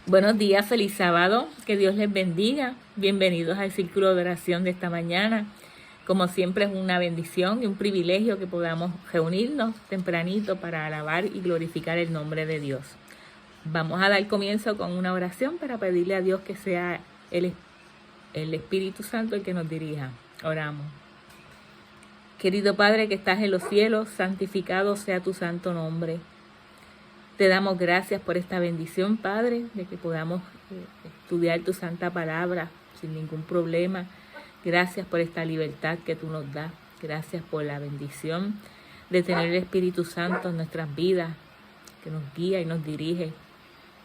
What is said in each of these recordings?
Buenos días, feliz sábado, que Dios les bendiga. Bienvenidos al círculo de oración de esta mañana. Como siempre es una bendición y un privilegio que podamos reunirnos tempranito para alabar y glorificar el nombre de Dios. Vamos a dar comienzo con una oración para pedirle a Dios que sea el Espíritu Santo el que nos dirija. Oramos. Querido Padre que estás en los cielos, santificado sea tu santo nombre. Te damos gracias por esta bendición, Padre, de que podamos estudiar tu santa palabra sin ningún problema. Gracias por esta libertad que tú nos das. Gracias por la bendición de tener el Espíritu Santo en nuestras vidas, que nos guía y nos dirige.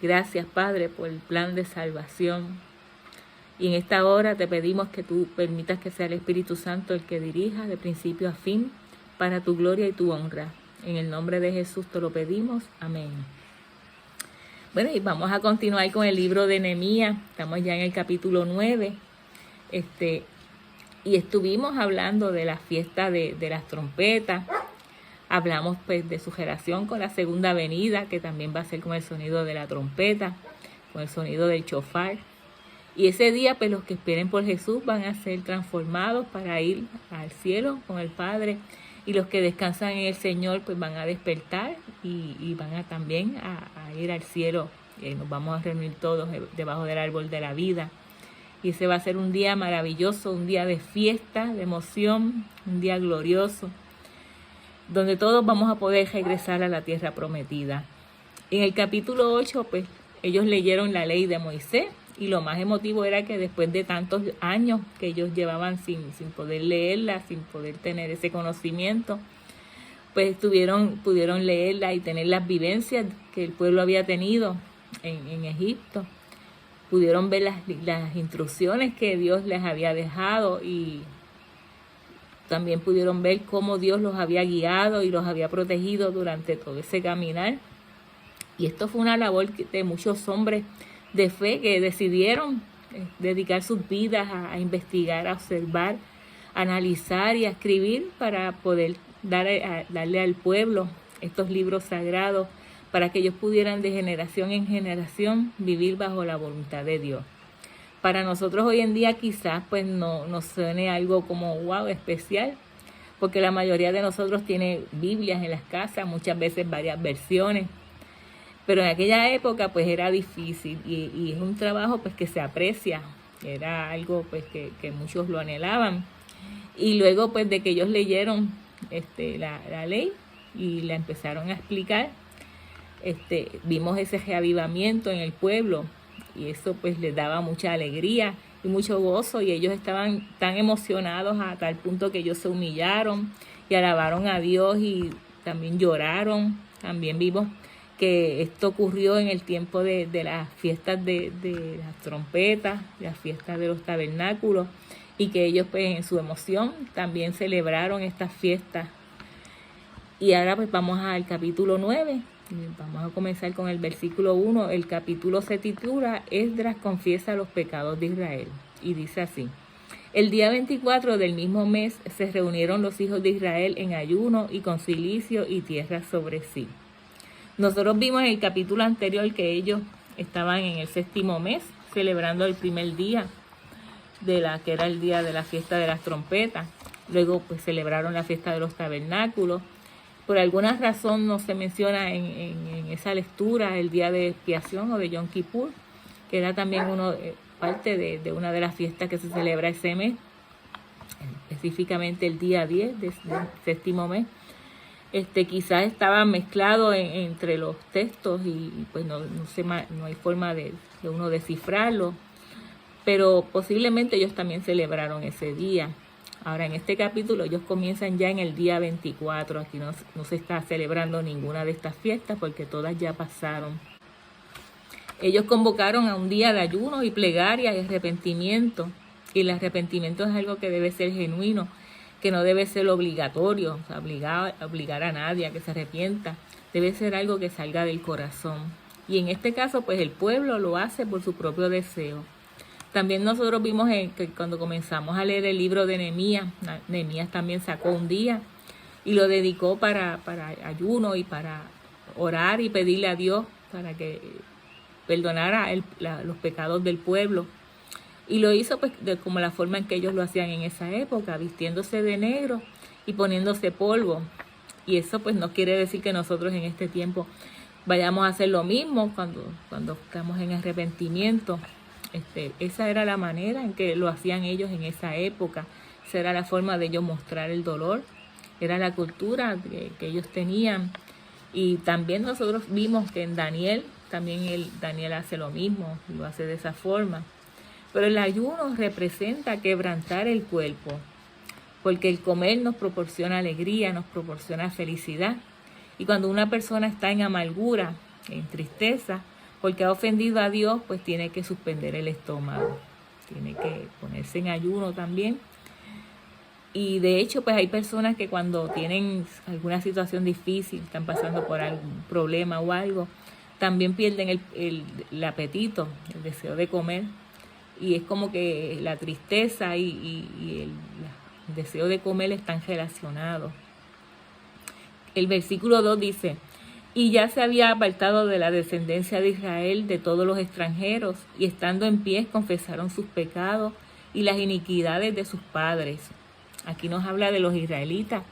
Gracias, Padre, por el plan de salvación. Y en esta hora te pedimos que tú permitas que sea el Espíritu Santo el que dirija de principio a fin para tu gloria y tu honra. En el nombre de Jesús te lo pedimos. Amén. Bueno, y vamos a continuar con el libro de Nehemías. Estamos ya en el capítulo 9. Y estuvimos hablando de la fiesta de las trompetas. Hablamos pues de su generación con la segunda venida, que también va a ser con el sonido de la trompeta, con el sonido del chofar. Y ese día pues los que esperen por Jesús van a ser transformados para ir al cielo con el Padre. Y los que descansan en el Señor pues van a despertar y van a también a ir al cielo. Nos vamos a reunir todos debajo del árbol de la vida. Y ese va a ser un día maravilloso, un día de fiesta, de emoción, un día glorioso, donde todos vamos a poder regresar a la tierra prometida. En el capítulo 8 pues ellos leyeron la ley de Moisés. Y lo más emotivo era que después de tantos años que ellos llevaban sin poder leerla, sin poder tener ese conocimiento, pues pudieron leerla y tener las vivencias que el pueblo había tenido en Egipto. Pudieron ver las instrucciones que Dios les había dejado y también pudieron ver cómo Dios los había guiado y los había protegido durante todo ese caminar. Y esto fue una labor de muchos hombres de fe que decidieron dedicar sus vidas a investigar, a observar, a analizar y a escribir para poder darle al pueblo estos libros sagrados para que ellos pudieran de generación en generación vivir bajo la voluntad de Dios. Para nosotros hoy en día quizás pues no nos suene algo como wow, especial, porque la mayoría de nosotros tiene Biblias en las casas, muchas veces varias versiones. Pero en aquella época pues era difícil y es un trabajo pues que se aprecia, era algo pues que muchos lo anhelaban. Y luego pues de que ellos leyeron la ley y la empezaron a explicar, vimos ese reavivamiento en el pueblo y eso pues les daba mucha alegría y mucho gozo y ellos estaban tan emocionados a tal punto que ellos se humillaron y alabaron a Dios y también lloraron. También vimos que esto ocurrió en el tiempo de las fiestas de las trompetas, las fiestas de los tabernáculos, y que ellos pues en su emoción también celebraron estas fiestas. Y ahora pues vamos al capítulo 9, vamos a comenzar con el versículo 1. El capítulo se titula Esdras confiesa los pecados de Israel, y dice así: el día 24 del mismo mes se reunieron los hijos de Israel en ayuno y con cilicio y tierra sobre sí. Nosotros vimos en el capítulo anterior que ellos estaban en el 7º mes, celebrando el primer día que era el día de la fiesta de las trompetas. Luego pues celebraron la fiesta de los tabernáculos. Por alguna razón no se menciona en esa lectura el día de expiación o de Yom Kippur, que era también parte de una de las fiestas que se celebra ese mes, específicamente el día 10 del 7º mes. Quizás estaba mezclado entre los textos y pues no hay forma de uno descifrarlo, pero posiblemente ellos también celebraron ese día. Ahora en este capítulo ellos comienzan ya en el día 24, aquí no se está celebrando ninguna de estas fiestas porque todas ya pasaron. Ellos convocaron a un día de ayuno y plegaria y arrepentimiento, y el arrepentimiento es algo que debe ser genuino, que no debe ser obligatorio, obligar a nadie a que se arrepienta, debe ser algo que salga del corazón. Y en este caso, pues el pueblo lo hace por su propio deseo. También nosotros vimos que cuando comenzamos a leer el libro de Nehemías también sacó un día y lo dedicó para ayuno y para orar y pedirle a Dios para que perdonara los pecados del pueblo. Y lo hizo pues como la forma en que ellos lo hacían en esa época, vistiéndose de negro y poniéndose polvo. Y eso pues no quiere decir que nosotros en este tiempo vayamos a hacer lo mismo cuando estamos en arrepentimiento. Esa era la manera en que lo hacían ellos en esa época. Esa era la forma de ellos mostrar el dolor. Era la cultura que ellos tenían. Y también nosotros vimos que en Daniel, Daniel hace lo mismo, lo hace de esa forma. Pero el ayuno representa quebrantar el cuerpo, porque el comer nos proporciona alegría, nos proporciona felicidad. Y cuando una persona está en amargura, en tristeza, porque ha ofendido a Dios, pues tiene que suspender el estómago, tiene que ponerse en ayuno también. Y de hecho, pues hay personas que cuando tienen alguna situación difícil, están pasando por algún problema o algo, también pierden el apetito, el deseo de comer. Y es como que la tristeza y el deseo de comer están relacionados. El versículo 2 dice: y ya se había apartado de la descendencia de Israel de todos los extranjeros, y estando en pie confesaron sus pecados y las iniquidades de sus padres. Aquí nos habla de los israelitas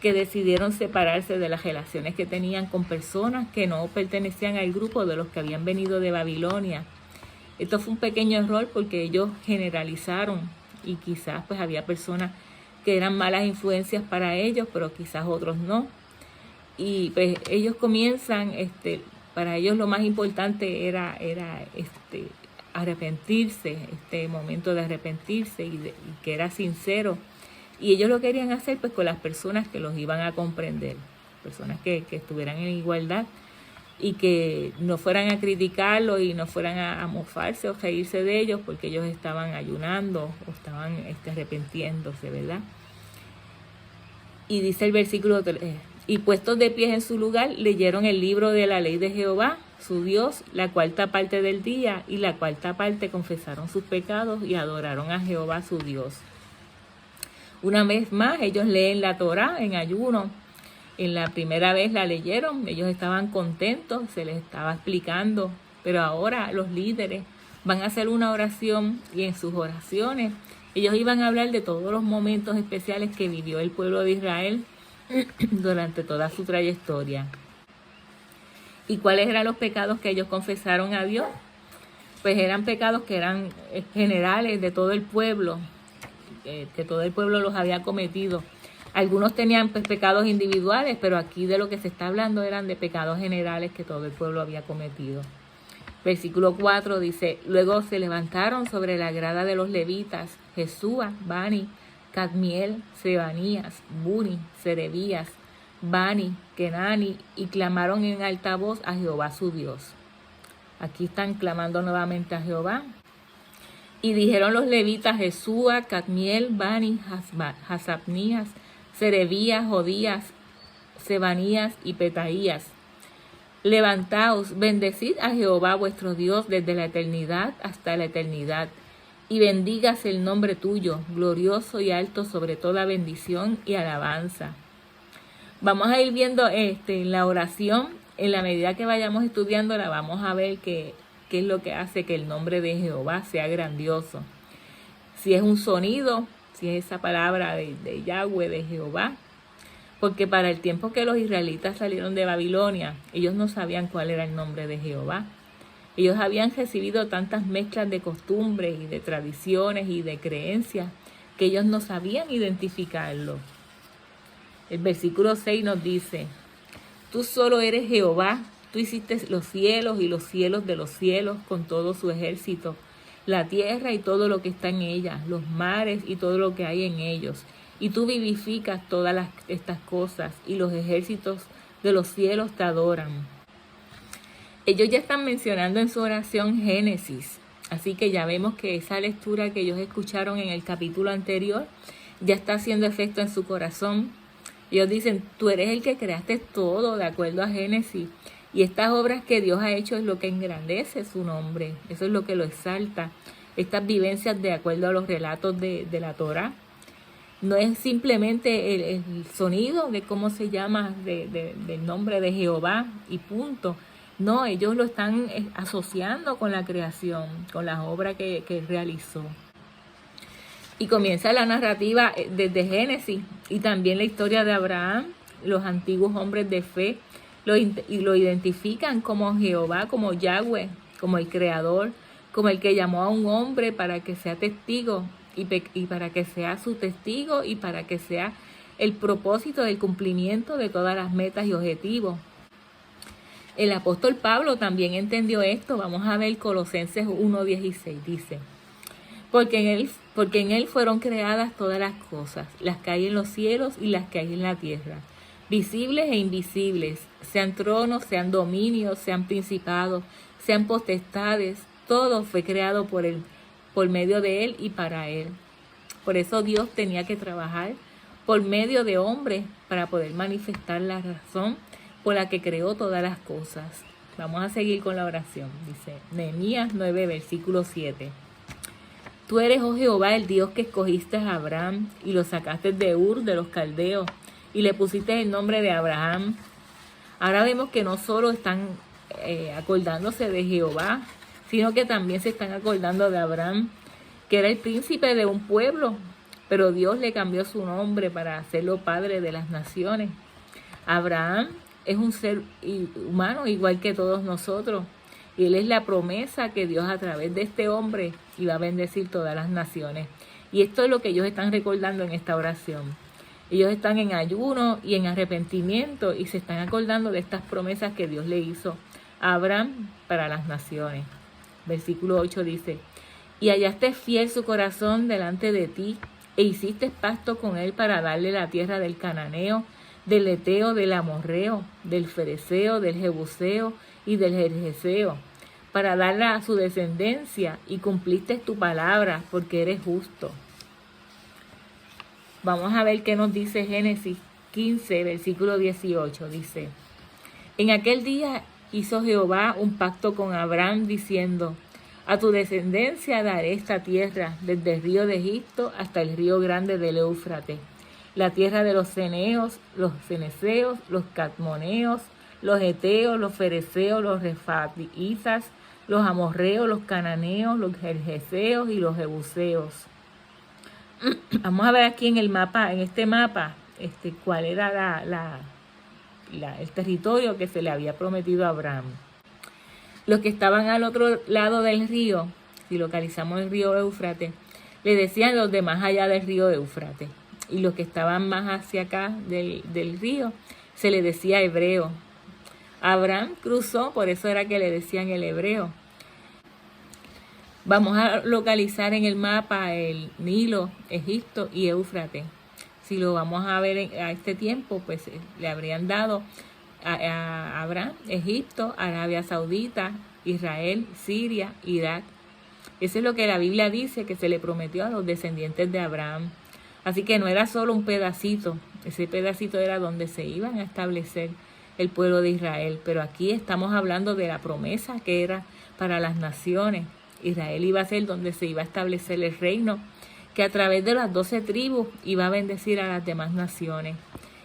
que decidieron separarse de las relaciones que tenían con personas que no pertenecían al grupo de los que habían venido de Babilonia. Esto fue un pequeño error porque ellos generalizaron y quizás pues había personas que eran malas influencias para ellos, pero quizás otros no. Y pues ellos comienzan, para ellos lo más importante era arrepentirse, este momento de arrepentirse y que era sincero. Y ellos lo querían hacer pues con las personas que los iban a comprender, personas que estuvieran en igualdad y que no fueran a criticarlo y no fueran a mofarse o reírse de ellos porque ellos estaban ayunando o estaban arrepintiéndose, ¿verdad? Y dice el versículo 3, y puestos de pies en su lugar, leyeron el libro de la ley de Jehová, su Dios, la cuarta parte del día, y la cuarta parte confesaron sus pecados y adoraron a Jehová su Dios. Una vez más, ellos leen la Torá en ayuno. En la primera vez la leyeron, ellos estaban contentos, se les estaba explicando, pero ahora los líderes van a hacer una oración y en sus oraciones ellos iban a hablar de todos los momentos especiales que vivió el pueblo de Israel durante toda su trayectoria. ¿Y cuáles eran los pecados que ellos confesaron a Dios? Pues eran pecados que eran generales de todo el pueblo, que todo el pueblo los había cometido. Algunos tenían pues, pecados individuales, pero aquí de lo que se está hablando eran de pecados generales que todo el pueblo había cometido. Versículo 4 dice: luego se levantaron sobre la grada de los levitas Jesúa, Bani, Cadmiel, Sebanías, Buni, Serebías, Bani, Kenani, y clamaron en alta voz a Jehová su Dios. Aquí están clamando nuevamente a Jehová. Y dijeron los levitas Jesúa, Cadmiel, Bani, Hasabnías, Serebías, Jodías, Sebanías y Petaías: levantaos, bendecid a Jehová vuestro Dios desde la eternidad hasta la eternidad, y bendígase el nombre tuyo, glorioso y alto sobre toda bendición y alabanza. Vamos a ir viendo la oración, en la medida que vayamos estudiándola, vamos a ver qué es lo que hace que el nombre de Jehová sea grandioso. Si es un sonido, si es esa palabra de Yahweh, de Jehová, porque para el tiempo que los israelitas salieron de Babilonia, ellos no sabían cuál era el nombre de Jehová. Ellos habían recibido tantas mezclas de costumbres y de tradiciones y de creencias que ellos no sabían identificarlo. El versículo 6 nos dice: tú solo eres Jehová, tú hiciste los cielos y los cielos de los cielos con todo su ejército, la tierra y todo lo que está en ella, los mares y todo lo que hay en ellos. Y tú vivificas todas estas cosas, y los ejércitos de los cielos te adoran. Ellos ya están mencionando en su oración Génesis, así que ya vemos que esa lectura que ellos escucharon en el capítulo anterior ya está haciendo efecto en su corazón. Ellos dicen: tú eres el que creaste todo de acuerdo a Génesis, y estas obras que Dios ha hecho es lo que engrandece su nombre, eso es lo que lo exalta. Estas vivencias de acuerdo a los relatos de la Torá. No es simplemente el sonido de cómo se llama del nombre de Jehová y punto. No, ellos lo están asociando con la creación, con las obras que realizó. Y comienza la narrativa desde Génesis y también la historia de Abraham. Los antiguos hombres de fe lo identifican como Jehová, como Yahweh, como el creador, como el que llamó a un hombre para que sea testigo y para que sea su testigo y para que sea el propósito del cumplimiento de todas las metas y objetivos. El apóstol Pablo también entendió esto. Vamos a ver Colosenses 1:16, dice: porque en él fueron creadas todas las cosas, las que hay en los cielos y las que hay en la tierra, visibles e invisibles, sean tronos, sean dominios, sean principados, sean potestades, todo fue creado por él, por medio de él y para él. Por eso Dios tenía que trabajar por medio de hombres para poder manifestar la razón por la que creó todas las cosas. Vamos a seguir con la oración. Dice Nehemías 9, versículo 7. Tú eres, oh Jehová, el Dios que escogiste a Abraham y lo sacaste de Ur de los Caldeos y le pusiste el nombre de Abraham. Ahora vemos que no solo están acordándose de Jehová, sino que también se están acordando de Abraham, que era el príncipe de un pueblo, pero Dios le cambió su nombre para hacerlo padre de las naciones. Abraham es un ser humano igual que todos nosotros, y él es la promesa que Dios a través de este hombre iba a bendecir todas las naciones. Y esto es lo que ellos están recordando en esta oración. Ellos están en ayuno y en arrepentimiento y se están acordando de estas promesas que Dios le hizo a Abraham para las naciones. Versículo 8 dice: y hallaste fiel su corazón delante de ti, e hiciste pacto con él para darle la tierra del cananeo, del eteo, del amorreo, del fereceo, del jebuseo y del gergeseo, para darla a su descendencia, y cumpliste tu palabra, porque eres justo. Vamos a ver qué nos dice Génesis 15, versículo 18. Dice: en aquel día hizo Jehová un pacto con Abraham, diciendo: a tu descendencia daré esta tierra, desde el río de Egipto hasta el río grande del Éufrates, la tierra de los ceneos, los ceneseos, los cadmoneos, los eteos, los fereceos, los refaítas, los amorreos, los cananeos, los gergeseos y los jebuseos. Vamos a ver aquí en el mapa, en este mapa, cuál era el territorio que se le había prometido a Abraham. Los que estaban al otro lado del río, si localizamos el río Éufrates, le decían los de más allá del río Éufrates. Y los que estaban más hacia acá del río, se le decía hebreo. Abraham cruzó, por eso era que le decían el hebreo. Vamos a localizar en el mapa el Nilo, Egipto y Éufrates. Si lo vamos a ver a este tiempo, pues le habrían dado a Abraham Egipto, Arabia Saudita, Israel, Siria, Irak. Eso es lo que la Biblia dice que se le prometió a los descendientes de Abraham. Así que no era solo un pedacito, ese pedacito era donde se iban a establecer el pueblo de Israel. Pero aquí estamos hablando de la promesa que era para las naciones. Israel iba a ser donde se iba a establecer el reino, que a través de las 12 tribus iba a bendecir a las demás naciones.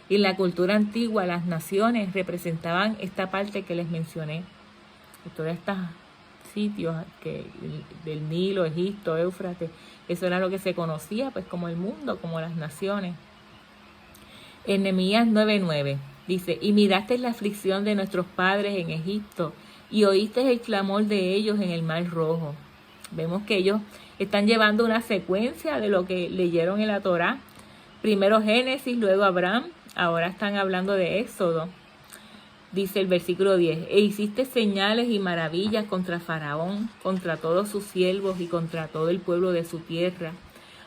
Y en la cultura antigua las naciones representaban esta parte que les mencioné, todos estos sitios del Nilo, Egipto, Éufrates. Eso era lo que se conocía pues como el mundo, como las naciones. En Nehemías 9:9 dice: y miraste la aflicción de nuestros padres en Egipto, y oíste el clamor de ellos en el Mar Rojo. Vemos que ellos están llevando una secuencia de lo que leyeron en la Torá. Primero Génesis, luego Abraham, ahora están hablando de Éxodo. Dice el versículo 10: e hiciste señales y maravillas contra Faraón, contra todos sus siervos y contra todo el pueblo de su tierra,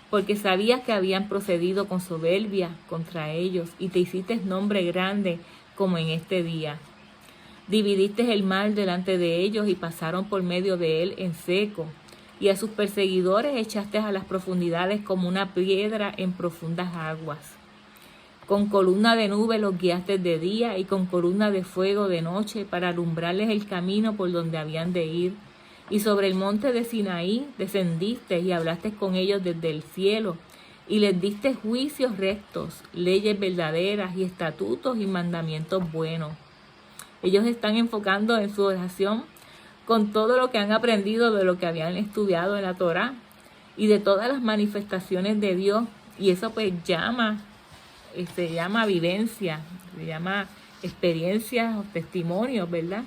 porque sabías que habían procedido con soberbia contra ellos, y te hiciste nombre grande como en este día. Dividiste el mar delante de ellos y pasaron por medio de él en seco, y a sus perseguidores echaste a las profundidades como una piedra en profundas aguas. Con columna de nube los guiaste de día y con columna de fuego de noche para alumbrarles el camino por donde habían de ir. Y sobre el monte de Sinaí descendiste y hablaste con ellos desde el cielo y les diste juicios rectos, leyes verdaderas y estatutos y mandamientos buenos. Ellos están enfocando en su oración con todo lo que han aprendido de lo que habían estudiado en la Torá y de todas las manifestaciones de Dios. Y eso pues se llama vivencia, se llama experiencias o testimonios, ¿verdad?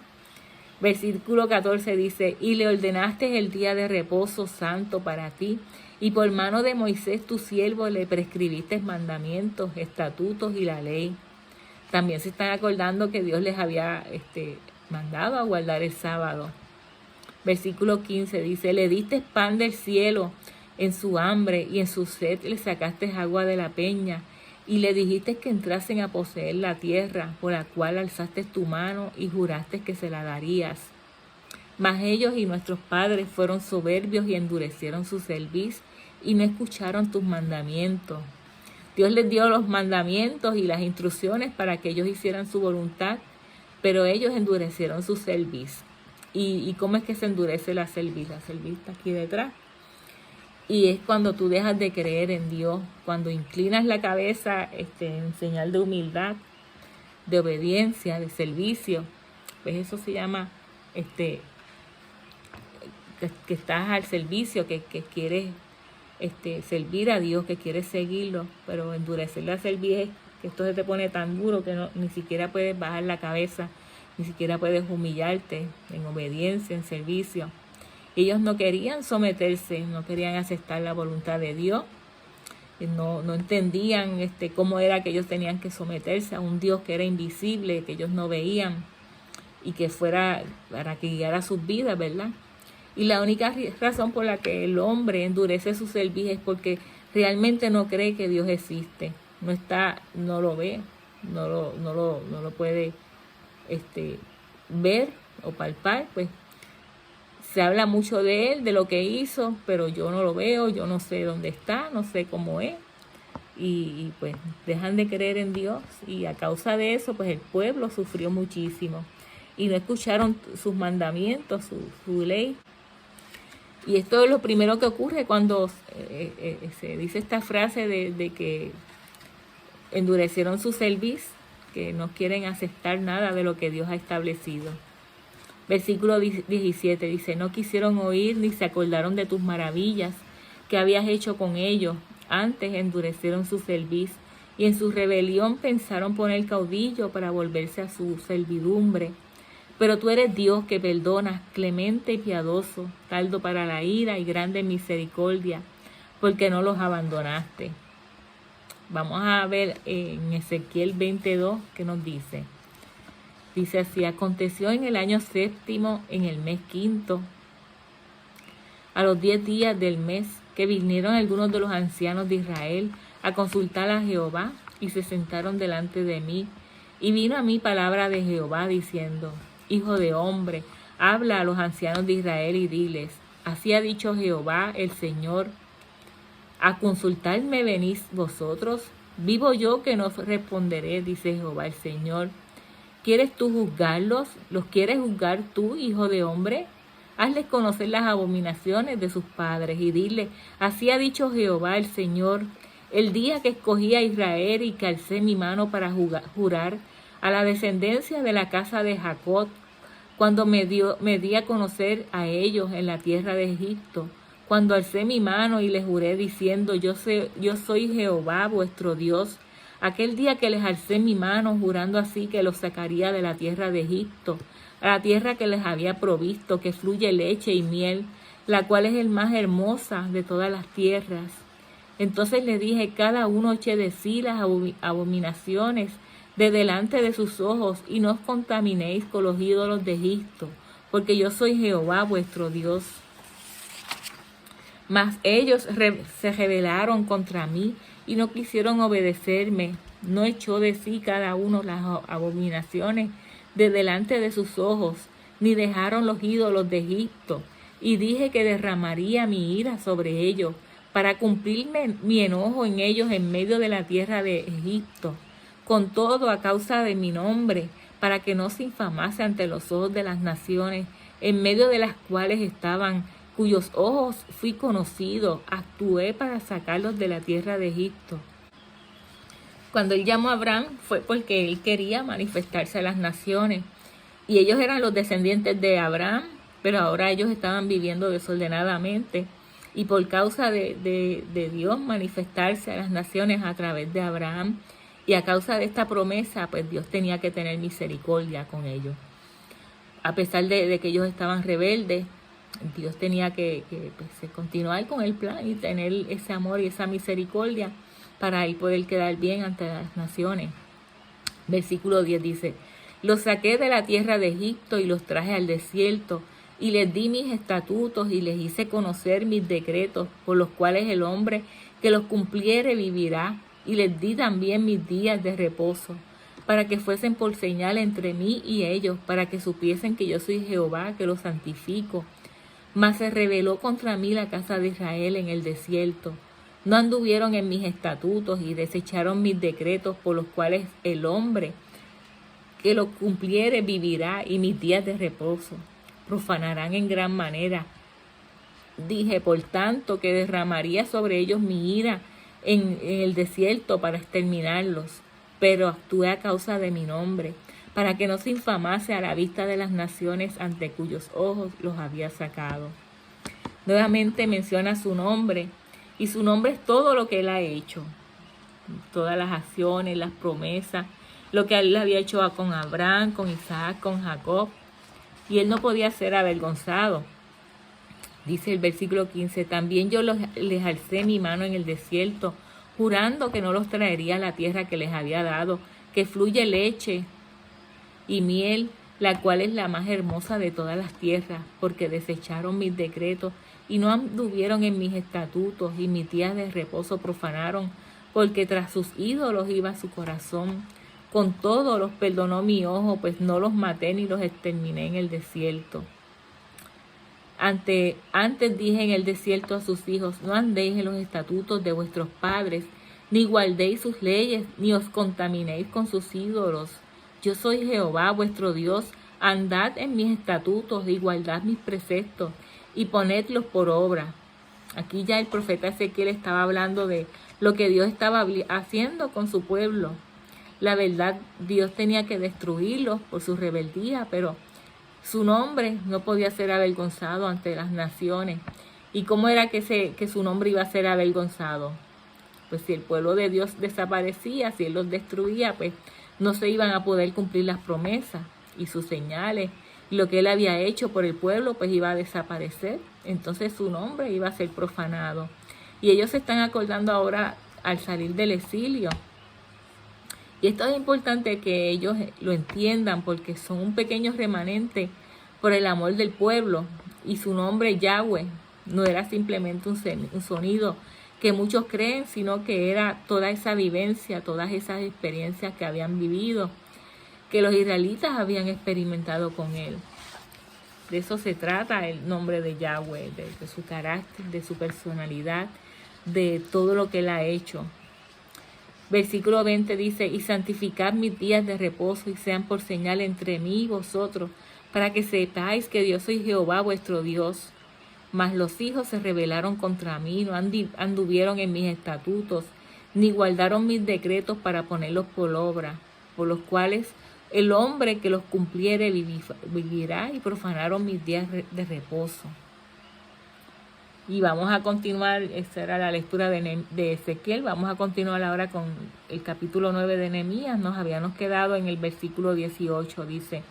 Versículo 14 dice, y le ordenaste el día de reposo santo para ti, y por mano de Moisés tu siervo le prescribiste mandamientos, estatutos y la ley. También se están acordando que Dios les había mandado a guardar el sábado. Versículo 15 dice, le diste pan del cielo en su hambre y en su sed le sacaste agua de la peña y le dijiste que entrasen a poseer la tierra por la cual alzaste tu mano y juraste que se la darías. Mas ellos y nuestros padres fueron soberbios y endurecieron su cerviz y no escucharon tus mandamientos. Dios les dio los mandamientos y las instrucciones para que ellos hicieran su voluntad, pero ellos endurecieron su cerviz. ¿Y cómo es que se endurece la cerviz? La cerviz está aquí detrás. Y es cuando tú dejas de creer en Dios, cuando inclinas la cabeza en señal de humildad, de obediencia, de servicio. Pues eso se llama que estás al servicio, que quieres servir a Dios, que quieres seguirlo, pero endurecer la cerviz es que esto se te pone tan duro que ni siquiera puedes bajar la cabeza, ni siquiera puedes humillarte en obediencia, en servicio. Ellos no querían someterse, no querían aceptar la voluntad de Dios, no entendían cómo era que ellos tenían que someterse a un Dios que era invisible, que ellos no veían y que fuera para que guiara sus vidas, ¿verdad? Y la única razón por la que el hombre endurece su cerviz es porque realmente no cree que Dios existe, no lo ve, no lo puede ver o palpar, pues se habla mucho de él, de lo que hizo, pero yo no lo veo, yo no sé dónde está, no sé cómo es. Y pues dejan de creer en Dios y a causa de eso pues el pueblo sufrió muchísimo y no escucharon sus mandamientos, su ley. Y esto es lo primero que ocurre cuando se dice esta frase de que endurecieron su cerviz, que no quieren aceptar nada de lo que Dios ha establecido. Versículo 17 dice, no quisieron oír ni se acordaron de tus maravillas que habías hecho con ellos. Antes endurecieron su cerviz y en su rebelión pensaron poner caudillo para volverse a su servidumbre. Pero tú eres Dios que perdonas, clemente y piadoso, tardo para la ira y grande en misericordia, porque no los abandonaste. Vamos a ver en Ezequiel 22 que nos dice. Dice así, aconteció en el año 7, en el mes 5, a los 10 días del mes, que vinieron algunos de los ancianos de Israel a consultar a Jehová y se sentaron delante de mí. Y vino a mí palabra de Jehová diciendo, Hijo de hombre, habla a los ancianos de Israel y diles, así ha dicho Jehová el Señor, a consultarme venís vosotros, vivo yo que no responderé, dice Jehová el Señor. ¿Quieres tú juzgarlos? ¿Los quieres juzgar tú, hijo de hombre? Hazles conocer las abominaciones de sus padres y dile, así ha dicho Jehová el Señor, el día que escogí a Israel y que alcé mi mano para jurar a la descendencia de la casa de Jacob, cuando me di a conocer a ellos en la tierra de Egipto, cuando alcé mi mano y les juré diciendo, yo soy Jehová vuestro Dios, aquel día que les alcé mi mano, jurando así que los sacaría de la tierra de Egipto, a la tierra que les había provisto, que fluye leche y miel, la cual es el más hermosa de todas las tierras. Entonces les dije, cada uno eche de sí las abominaciones de delante de sus ojos, y no os contaminéis con los ídolos de Egipto, porque yo soy Jehová vuestro Dios. Mas ellos se rebelaron contra mí, y no quisieron obedecerme. No echó de sí cada uno las abominaciones de delante de sus ojos, ni dejaron los ídolos de Egipto. Y dije que derramaría mi ira sobre ellos, para cumplirme mi enojo en ellos en medio de la tierra de Egipto. Con todo, a causa de mi nombre, para que no se infamase ante los ojos de las naciones, en medio de las cuales estaban, cuyos ojos fui conocido, actué para sacarlos de la tierra de Egipto. Cuando él llamó a Abraham fue porque él quería manifestarse a las naciones. Y ellos eran los descendientes de Abraham, pero ahora ellos estaban viviendo desordenadamente. Y por causa de Dios manifestarse a las naciones a través de Abraham, y a causa de esta promesa, pues Dios tenía que tener misericordia con ellos. A pesar de que ellos estaban rebeldes, Dios tenía que pues, continuar con el plan y tener ese amor y esa misericordia para él poder quedar bien ante las naciones. Versículo 10 dice: los saqué de la tierra de Egipto y los traje al desierto, y les di mis estatutos y les hice conocer mis decretos, por los cuales el hombre que los cumpliere vivirá, y les di también mis días de reposo, para que fuesen por señal entre mí y ellos, para que supiesen que yo soy Jehová, que los santifico. Mas se rebeló contra mí la casa de Israel en el desierto. No anduvieron en mis estatutos y desecharon mis decretos, por los cuales el hombre que los cumpliere vivirá, y mis días de reposo profanarán en gran manera. Dije, por tanto, que derramaría sobre ellos mi ira en el desierto para exterminarlos, pero actué a causa de mi nombre, para que no se infamase a la vista de las naciones ante cuyos ojos los había sacado. Nuevamente menciona su nombre, y su nombre es todo lo que él ha hecho, todas las acciones, las promesas, lo que él había hecho con Abraham, con Isaac, con Jacob, y él no podía ser avergonzado. Dice el versículo 15, también yo les alcé mi mano en el desierto, jurando que no los traería a la tierra que les había dado, que fluye leche y miel, la cual es la más hermosa de todas las tierras, porque desecharon mis decretos y no anduvieron en mis estatutos, y mis días de reposo profanaron, porque tras sus ídolos iba su corazón. Con todo los perdonó mi ojo, pues no los maté ni los exterminé en el desierto. Antes dije en el desierto a sus hijos, no andéis en los estatutos de vuestros padres, ni guardéis sus leyes, ni os contaminéis con sus ídolos. Yo soy Jehová vuestro Dios, andad en mis estatutos y guardad mis preceptos, y ponedlos por obra. Aquí ya el profeta Ezequiel estaba hablando de lo que Dios estaba haciendo con su pueblo. La verdad, Dios tenía que destruirlos por su rebeldía, pero su nombre no podía ser avergonzado ante las naciones. ¿Y cómo era que su nombre iba a ser avergonzado? Pues si el pueblo de Dios desaparecía, si Él los destruía, pues no se iban a poder cumplir las promesas y sus señales. Y lo que Él había hecho por el pueblo, pues iba a desaparecer. Entonces su nombre iba a ser profanado. Y ellos se están acordando ahora al salir del exilio. Y esto es importante que ellos lo entiendan, porque son un pequeño remanente por el amor del pueblo. Y su nombre, Yahweh, no era simplemente un sonido que muchos creen, sino que era toda esa vivencia, todas esas experiencias que habían vivido, que los israelitas habían experimentado con él. De eso se trata el nombre de Yahweh, de su carácter, de su personalidad, de todo lo que él ha hecho. Versículo 20 dice, y santificad mis días de reposo y sean por señal entre mí y vosotros, para que sepáis que yo soy Jehová vuestro Dios. Mas los hijos se rebelaron contra mí, no anduvieron en mis estatutos, ni guardaron mis decretos para ponerlos por obra, por los cuales el hombre que los cumpliere vivirá, y profanaron mis días de reposo. Y vamos a continuar, esta era la lectura de Ezequiel, vamos a continuar ahora con el capítulo 9 de Nehemías. Nos habíamos quedado en el versículo 18, dice,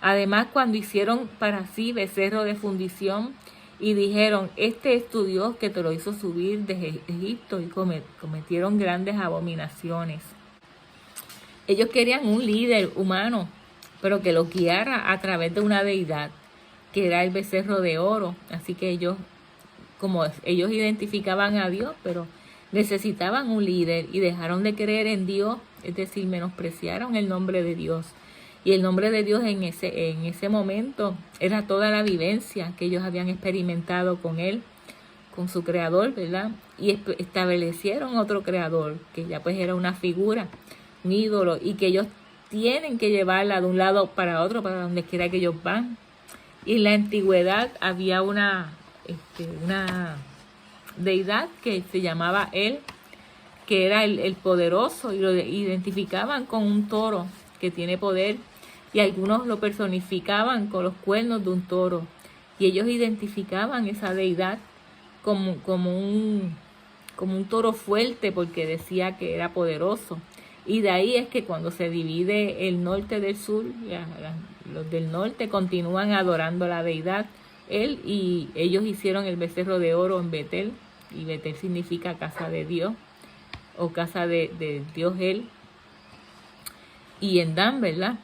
además cuando hicieron para sí becerro de fundición y dijeron, este es tu Dios que te lo hizo subir de Egipto, y cometieron grandes abominaciones. Ellos querían un líder humano, pero que los guiara a través de una deidad, que era el becerro de oro. Así que ellos identificaban a Dios, pero necesitaban un líder y dejaron de creer en Dios, es decir, menospreciaron el nombre de Dios. Y el nombre de Dios en ese momento era toda la vivencia que ellos habían experimentado con Él, con su creador, ¿verdad? Y establecieron otro creador, que ya pues era una figura, un ídolo, y que ellos tienen que llevarla de un lado para otro, para donde quiera que ellos van. Y en la antigüedad había una deidad que se llamaba él, que era el poderoso, y lo identificaban con un toro que tiene poder, y algunos lo personificaban con los cuernos de un toro, y ellos identificaban esa deidad como un toro fuerte, porque decía que era poderoso. Y de ahí es que cuando se divide el norte del sur, los del norte continúan adorando a la deidad. Ellos hicieron el becerro de oro en Betel, y Betel significa casa de Dios, o casa de Dios él, y en Dan, ¿verdad?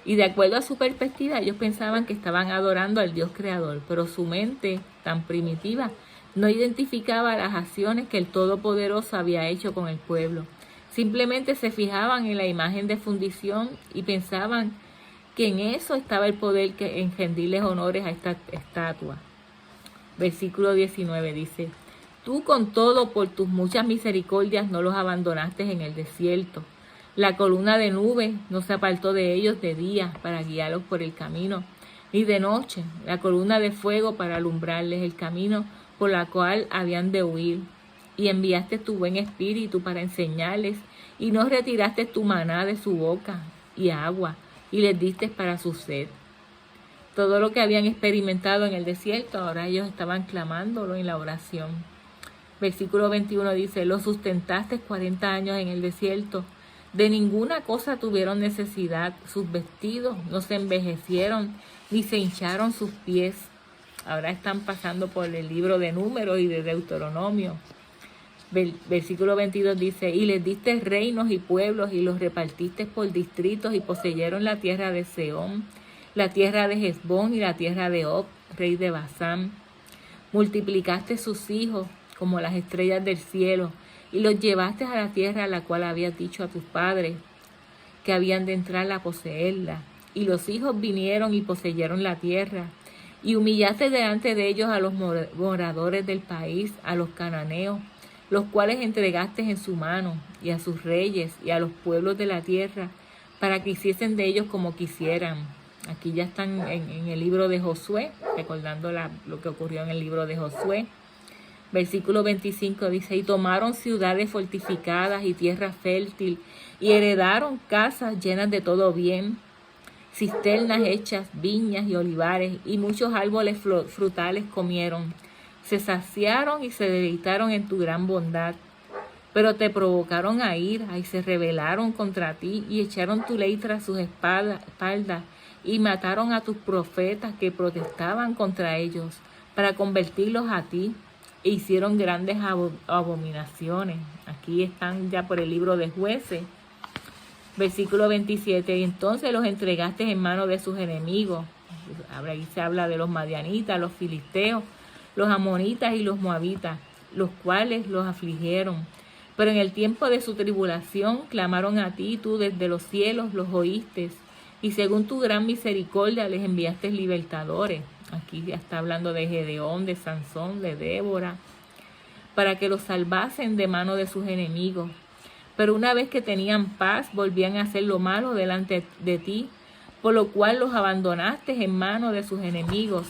Y de acuerdo a su perspectiva, ellos pensaban que estaban adorando al Dios creador, pero su mente tan primitiva no identificaba las acciones que el Todopoderoso había hecho con el pueblo. Simplemente se fijaban en la imagen de fundición y pensaban que en eso estaba el poder que en rendirles honores a esta estatua. Versículo 19 dice: Tú con todo por tus muchas misericordias no los abandonaste en el desierto. La columna de nube no se apartó de ellos de día para guiarlos por el camino, ni de noche la columna de fuego para alumbrarles el camino por la cual habían de huir. Y enviaste tu buen espíritu para enseñarles, y no retiraste tu maná de su boca, y agua, y les diste para su sed. Todo lo que habían experimentado en el desierto, ahora ellos estaban clamándolo en la oración. Versículo 21 dice: Los sustentaste 40 años en el desierto. De ninguna cosa tuvieron necesidad, sus vestidos no se envejecieron, ni se hincharon sus pies. Ahora están pasando por el libro de Números y de Deuteronomio. Versículo 22 dice: Y les diste reinos y pueblos, y los repartiste por distritos, y poseyeron la tierra de Sehón, la tierra de Hesbón y la tierra de Og, rey de Basán. Multiplicaste sus hijos como las estrellas del cielo, y los llevaste a la tierra a la cual habías dicho a tus padres que habían de entrar a poseerla. Y los hijos vinieron y poseyeron la tierra. Y humillaste delante de ellos a los moradores del país, a los cananeos, los cuales entregaste en su mano, y a sus reyes, y a los pueblos de la tierra, para que hiciesen de ellos como quisieran. Aquí ya están en el libro de Josué, recordando lo que ocurrió en el libro de Josué. Versículo 25 dice: Y tomaron ciudades fortificadas y tierra fértil, y heredaron casas llenas de todo bien, cisternas hechas, viñas y olivares, y muchos árboles frutales comieron. Se saciaron y se deleitaron en tu gran bondad. Pero te provocaron a ira y se rebelaron contra ti, y echaron tu ley tras sus espaldas, y mataron a tus profetas que protestaban contra ellos, para convertirlos a ti. E hicieron grandes abominaciones. Aquí están ya por el libro de Jueces. Versículo 27. Y entonces los entregaste en manos de sus enemigos. Ahí se habla de los madianitas, los filisteos, los amonitas y los moabitas, los cuales los afligieron. Pero en el tiempo de su tribulación clamaron a ti, y tú desde los cielos los oíste. Y según tu gran misericordia les enviaste libertadores. Aquí ya está hablando de Gedeón, de Sansón, de Débora, para que los salvasen de mano de sus enemigos. Pero una vez que tenían paz, volvían a hacer lo malo delante de ti, por lo cual los abandonaste en manos de sus enemigos,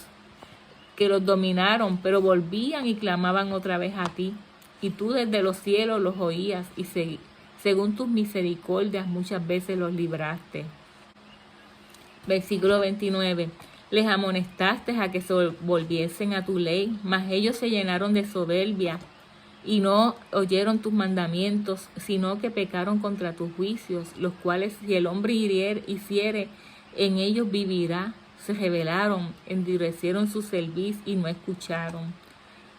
que los dominaron, pero volvían y clamaban otra vez a ti. Y tú desde los cielos los oías, y según tus misericordias muchas veces los libraste. Versículo 29. Les amonestaste a que se volviesen a tu ley, mas ellos se llenaron de soberbia y no oyeron tus mandamientos, sino que pecaron contra tus juicios, los cuales si el hombre hiciere, en ellos vivirá. Se rebelaron, endurecieron su cerviz y no escucharon.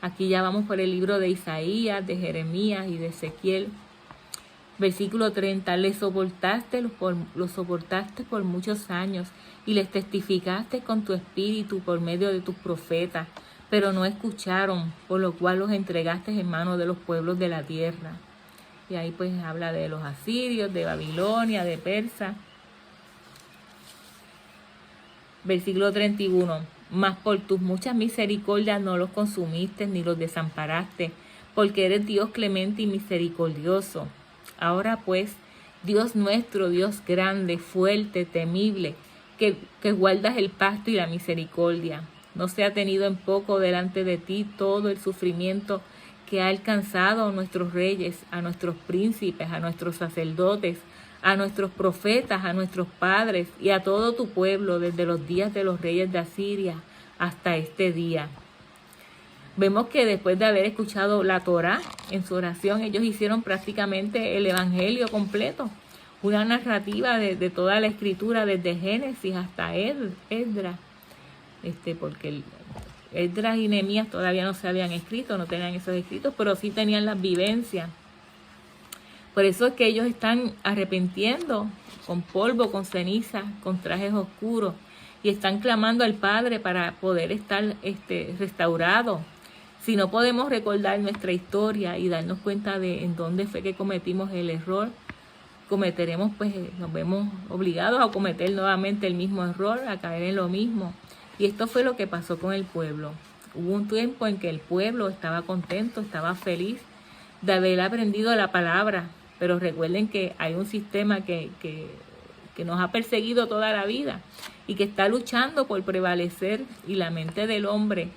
Aquí ya vamos por el libro de Isaías, de Jeremías y de Ezequiel. Versículo 30. Los soportaste por muchos años, y les testificaste con tu espíritu por medio de tus profetas, pero no escucharon, por lo cual los entregaste en manos de los pueblos de la tierra. Y ahí pues habla de los asirios, de Babilonia, de Persa. Versículo 31. Mas por tus muchas misericordias no los consumiste ni los desamparaste, porque eres Dios clemente y misericordioso. Ahora pues, Dios nuestro, Dios grande, fuerte, temible, que guardas el pacto y la misericordia, no sea tenido en poco delante de ti todo el sufrimiento que ha alcanzado a nuestros reyes, a nuestros príncipes, a nuestros sacerdotes, a nuestros profetas, a nuestros padres y a todo tu pueblo desde los días de los reyes de Asiria hasta este día. Vemos que después de haber escuchado la Torá en su oración, ellos hicieron prácticamente el Evangelio completo, una narrativa de toda la escritura, desde Génesis hasta Esdras, porque Esdras y Nehemías todavía no se habían escrito, no tenían esos escritos, pero sí tenían las vivencias. Por eso es que ellos están arrepintiendo con polvo, con ceniza, con trajes oscuros, y están clamando al Padre para poder estar restaurados. Si no podemos recordar nuestra historia y darnos cuenta de en dónde fue que cometimos el error, cometeremos, pues nos vemos obligados a cometer nuevamente el mismo error, a caer en lo mismo. Y esto fue lo que pasó con el pueblo. Hubo un tiempo en que el pueblo estaba contento, estaba feliz de haber aprendido la palabra, pero recuerden que hay un sistema que nos ha perseguido toda la vida y que está luchando por prevalecer, y la mente del hombre,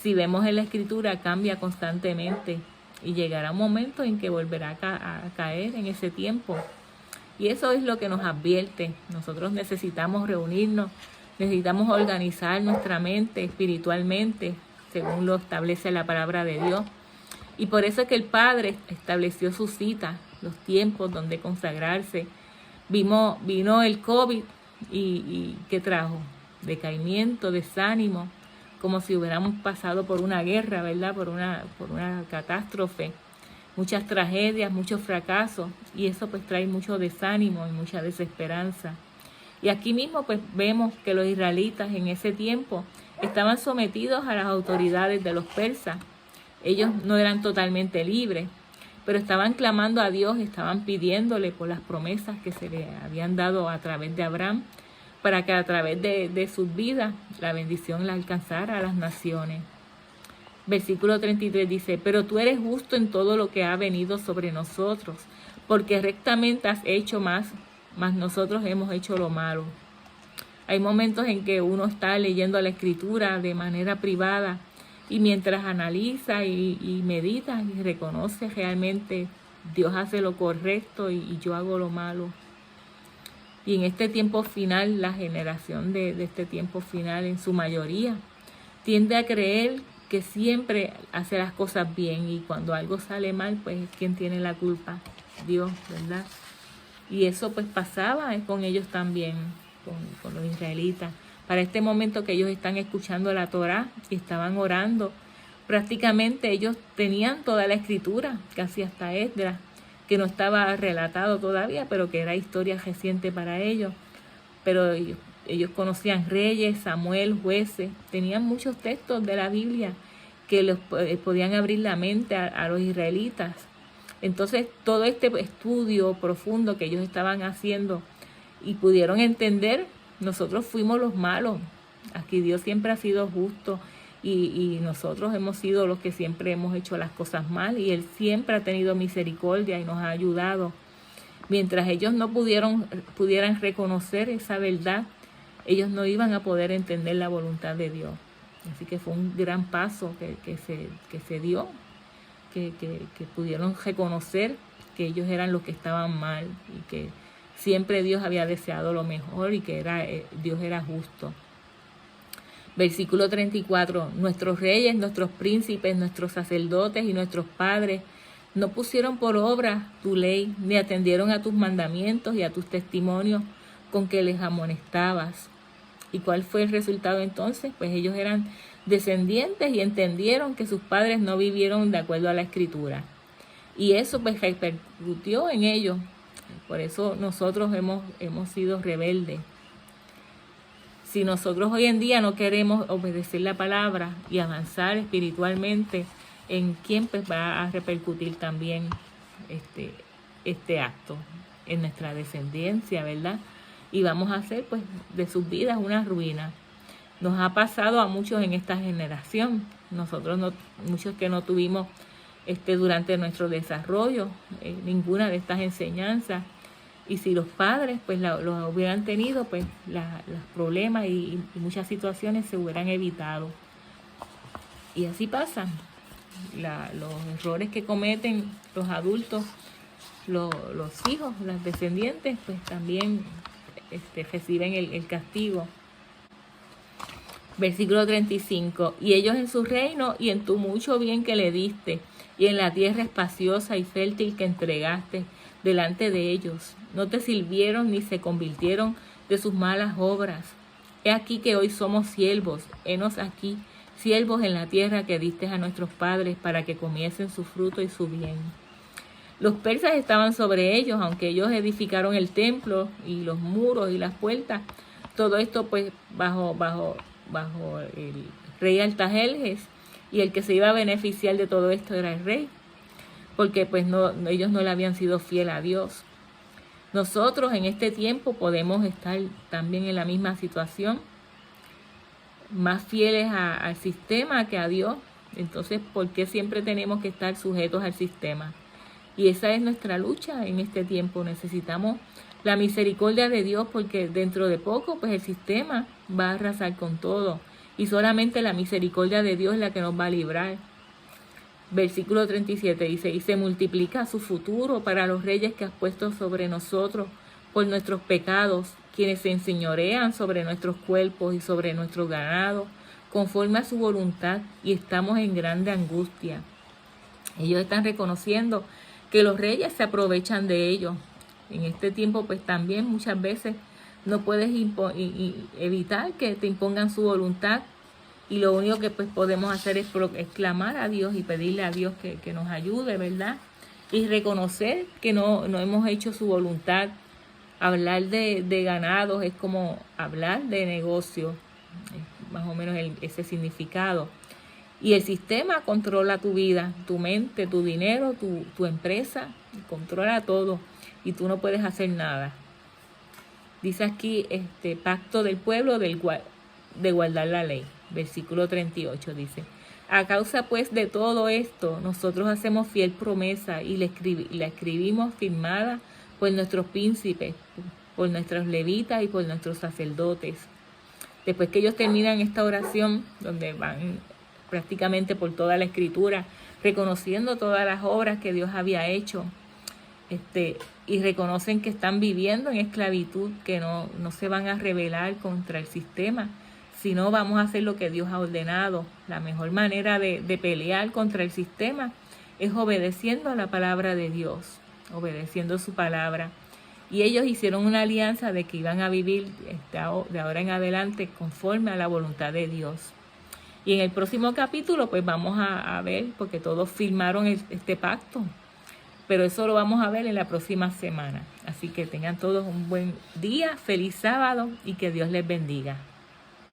si vemos en la escritura, cambia constantemente y llegará un momento en que volverá a caer en ese tiempo. Y eso es lo que nos advierte. Nosotros necesitamos reunirnos, necesitamos organizar nuestra mente espiritualmente, según lo establece la palabra de Dios. Y por eso es que el Padre estableció sus citas, los tiempos donde consagrarse. Vino el COVID y ¿qué trajo? Decaimiento, desánimo, como si hubiéramos pasado por una guerra, ¿verdad? Por una catástrofe, muchas tragedias, muchos fracasos, y eso pues trae mucho desánimo y mucha desesperanza. Y aquí mismo pues vemos que los israelitas en ese tiempo estaban sometidos a las autoridades de los persas. Ellos no eran totalmente libres, pero estaban clamando a Dios, estaban pidiéndole por las promesas que se le habían dado a través de Abraham, para que a través de sus vidas la bendición la alcanzara a las naciones. Versículo 33 dice: pero tú eres justo en todo lo que ha venido sobre nosotros, porque rectamente has hecho mas nosotros hemos hecho lo malo. Hay momentos en que uno está leyendo la escritura de manera privada, y mientras analiza y medita y reconoce realmente Dios hace lo correcto y yo hago lo malo. Y en este tiempo final, la generación de este tiempo final, en su mayoría, tiende a creer que siempre hace las cosas bien, y cuando algo sale mal, pues ¿quién tiene la culpa? Dios, ¿verdad? Y eso pues pasaba con ellos también, con los israelitas. Para este momento que ellos están escuchando la Torá y estaban orando, prácticamente ellos tenían toda la escritura, casi hasta Esdras, que no estaba relatado todavía, pero que era historia reciente para ellos. Pero ellos conocían reyes, Samuel, jueces, tenían muchos textos de la Biblia que les podían abrir la mente a los israelitas. Entonces, todo este estudio profundo que ellos estaban haciendo y pudieron entender, nosotros fuimos los malos. Aquí Dios siempre ha sido justo, y nosotros hemos sido los que siempre hemos hecho las cosas mal, y Él siempre ha tenido misericordia y nos ha ayudado. Mientras ellos no pudieran reconocer esa verdad, ellos no iban a poder entender la voluntad de Dios. Así que fue un gran paso que se dio, que pudieron reconocer que ellos eran los que estaban mal, y que siempre Dios había deseado lo mejor, y que Dios era justo. Versículo 34, nuestros reyes, nuestros príncipes, nuestros sacerdotes y nuestros padres no pusieron por obra tu ley, ni atendieron a tus mandamientos y a tus testimonios con que les amonestabas. ¿Y cuál fue el resultado entonces? Pues ellos eran descendientes y entendieron que sus padres no vivieron de acuerdo a la Escritura. Y eso pues repercutió en ellos. Por eso nosotros hemos sido rebeldes. Si nosotros hoy en día no queremos obedecer la palabra y avanzar espiritualmente, ¿en quién pues va a repercutir también este acto? En nuestra descendencia, ¿verdad? Y vamos a hacer pues de sus vidas una ruina. Nos ha pasado a muchos en esta generación. Muchos que no tuvimos durante nuestro desarrollo ninguna de estas enseñanzas. Y si los padres pues los hubieran tenido, pues los problemas y muchas situaciones se hubieran evitado. Y así pasan los errores que cometen los adultos, los hijos, los descendientes, pues también reciben el castigo. Versículo 35. Y ellos en su reino y en tu mucho bien que le diste, y en la tierra espaciosa y fértil que entregaste delante de ellos, no te sirvieron ni se convirtieron de sus malas obras. He aquí que hoy somos siervos, henos aquí, siervos en la tierra que diste a nuestros padres para que comiesen su fruto y su bien. Los persas estaban sobre ellos, aunque ellos edificaron el templo y los muros y las puertas. Todo esto pues bajo el rey Artajerjes, y el que se iba a beneficiar de todo esto era el rey, porque pues ellos no le habían sido fiel a Dios. Nosotros en este tiempo podemos estar también en la misma situación, más fieles al sistema que a Dios. Entonces, ¿por qué siempre tenemos que estar sujetos al sistema? Y esa es nuestra lucha en este tiempo. Necesitamos la misericordia de Dios, porque dentro de poco pues el sistema va a arrasar con todo, y solamente la misericordia de Dios es la que nos va a librar. Versículo 37 dice, y se multiplica su futuro para los reyes que has puesto sobre nosotros por nuestros pecados, quienes se enseñorean sobre nuestros cuerpos y sobre nuestro ganado, conforme a su voluntad, y estamos en grande angustia. Ellos están reconociendo que los reyes se aprovechan de ellos. En este tiempo pues también muchas veces no puedes evitar que te impongan su voluntad, y lo único que pues podemos hacer es clamar a Dios y pedirle a Dios que nos ayude, ¿verdad? Y reconocer que no hemos hecho su voluntad. Hablar de ganados es como hablar de negocio, más o menos ese significado. Y el sistema controla tu vida, tu mente, tu dinero, tu empresa, controla todo, y tú no puedes hacer nada. Dice aquí, pacto del pueblo de guardar la ley. Versículo 38 dice, a causa pues de todo esto, nosotros hacemos fiel promesa y la escribimos firmada por nuestros príncipes, por nuestros levitas y por nuestros sacerdotes. Después que ellos terminan esta oración, donde van prácticamente por toda la escritura, reconociendo todas las obras que Dios había hecho, y reconocen que están viviendo en esclavitud, que no se van a rebelar contra el sistema, sino vamos a hacer lo que Dios ha ordenado. La mejor manera de pelear contra el sistema es obedeciendo a la palabra de Dios, obedeciendo su palabra. Y ellos hicieron una alianza de que iban a vivir de ahora en adelante conforme a la voluntad de Dios. Y en el próximo capítulo pues vamos a ver, porque todos firmaron este pacto, pero eso lo vamos a ver en la próxima semana. Así que tengan todos un buen día, feliz sábado, y que Dios les bendiga.